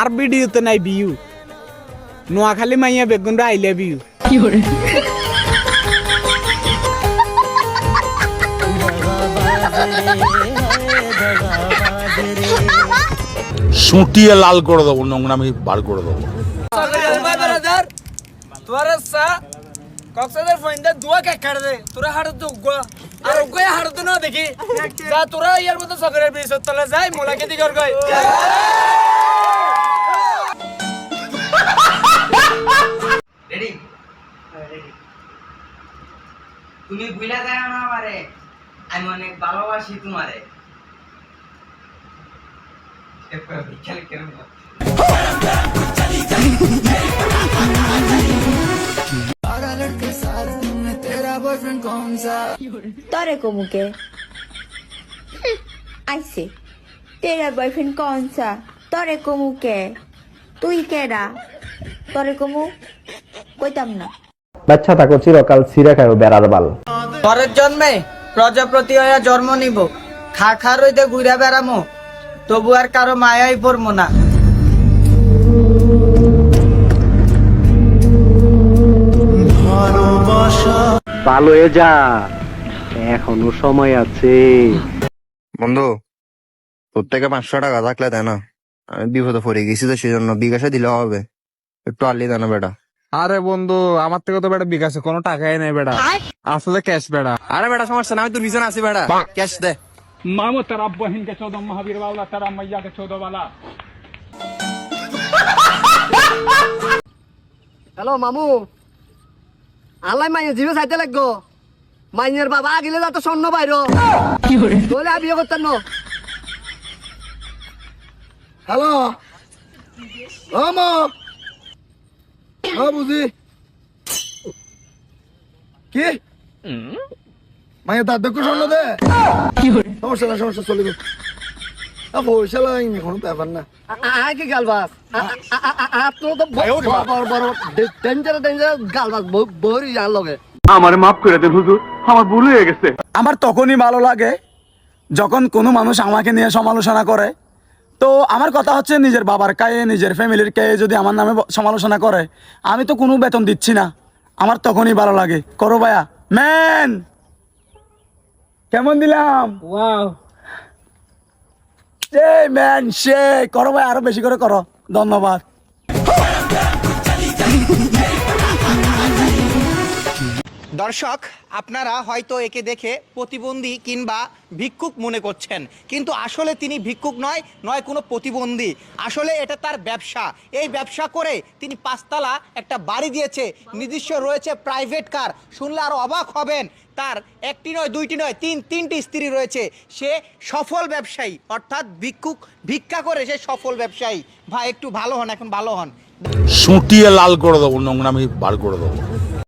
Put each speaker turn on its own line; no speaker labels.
আর ভিডিওতে নাই বিউ নোয়াখালী মাইয়া বেগুনরা আই লাভ ইউ
সুটিয়ে লাল করে দেবো, নোংরামি বার করে দেবো।
কক্সবাজার ফইন্দা দুয়া কে কাট দে তোরা হাড় তো উগা আর উগা হাড় তো না দেখি যা তোরা ইয়ার মতো সগরের বিষ তলে যাই মোলাকে দি কর গই
রেডি তুমি বুইলা যায় না আমারে, আমি অনেক ভালোবাসি তোমারে। একবার বিকেল কেন
तोरे को मुके ऐसे तेरा बॉयफ्रेंड कौन सा तोरे को मुके तू ही केड़ा तोरे को मु कोई तम ना
বাচ্চা থাকো চিরকাল ছিঁড়ে খাইও বেড়ার বাল।
পরের জন্মে প্রজাপতি হইয়া জন্ম নিব, খা খা রইতে ঘুরে বেড়ামো, তবু আর কারো মায়াই পড়বো না।
ভালো হয়ে যা, এখনো সময় আছে।
বন্ধু, তোর থেকে 500 টাকা থাকলে দেয় না, আমি বিপদে পড়ে গেছি তো সেজন্য বিকাশে দিলে হবে, একটু আনলি দেয় না বেটা।
আরে বন্ধু আমার থেকে তো বেটা বিকাশে কোনো টাকাই নাই বেটা, আসলে ক্যাশ বেটা।
আরে বেটা সমস্যা না, আমি তোর পিছনে আছি বেটা, ক্যাশ দে।
मामो तेरा बहन के 14 महावीर वाला तेरा मैया के 14 वाला।
হ্যালো মামু, আল্লাহ মাইয়া জিভে চাইতে লাগবো, মাইয়ের বাবা আগিলে যা তো স্বর্ণ বাইর বলে আর বিয়ে করতেন না। হ্যালো মা, বুঝি কি মায়ের দাঁত দেখো স্বর্ণ দে, সমস্যা না সমস্যা চলিব, পয়সা লাগাইনি কোনো ব্যাপার না। কি গালবাস ডেঞ্জার ডেঞ্জার গালবাস বহরি যার লগে।
আমার মাফ করে দেন হুজুর, আমার ভুল হয়ে গেছে।
আমার তখনই ভালো লাগে যখন কোনো মানুষ আমাকে নিয়ে সমালোচনা করে। তো আমার কথা হচ্ছে নিজের বাবার কায়ে নিজের ফ্যামিলির কায়ে যদি আমার নামে সমালোচনা করে, আমি তো কোনো বেতন দিচ্ছি না, আমার তখনই ভালো লাগে। করো ভাইয়া ম্যান, কেমন দিলাম? ওয়াও ম্যান সে করো ভাই, আরো বেশি করে করো, ধন্যবাদ।
দর্শক, আপনারা হয়তো একে দেখে প্রতিবন্ধী কিংবা ভিক্ষুক মনে করছেন, কিন্তু আসলে তিনি ভিক্ষুক নয় কোনো প্রতিবন্ধী। আসলে এটা তার ব্যবসা। এই ব্যবসা করে তিনি 5 তলা একটা বাড়ি দিয়েছে, নিজস্ব রয়েছে প্রাইভেট কার। শুনলে আরও অবাক হবেন, তার একটি নয় দুইটি নয় তিনটি স্ত্রী রয়েছে। সে সফল ব্যবসায়ী, অর্থাৎ ভিক্ষা করে সে সফল ব্যবসায়ী। ভাই একটু ভালো হন, এখন ভালো হন।
সুটিয়ে লাল করে দেবো, নোংরামি বার করে দেবো।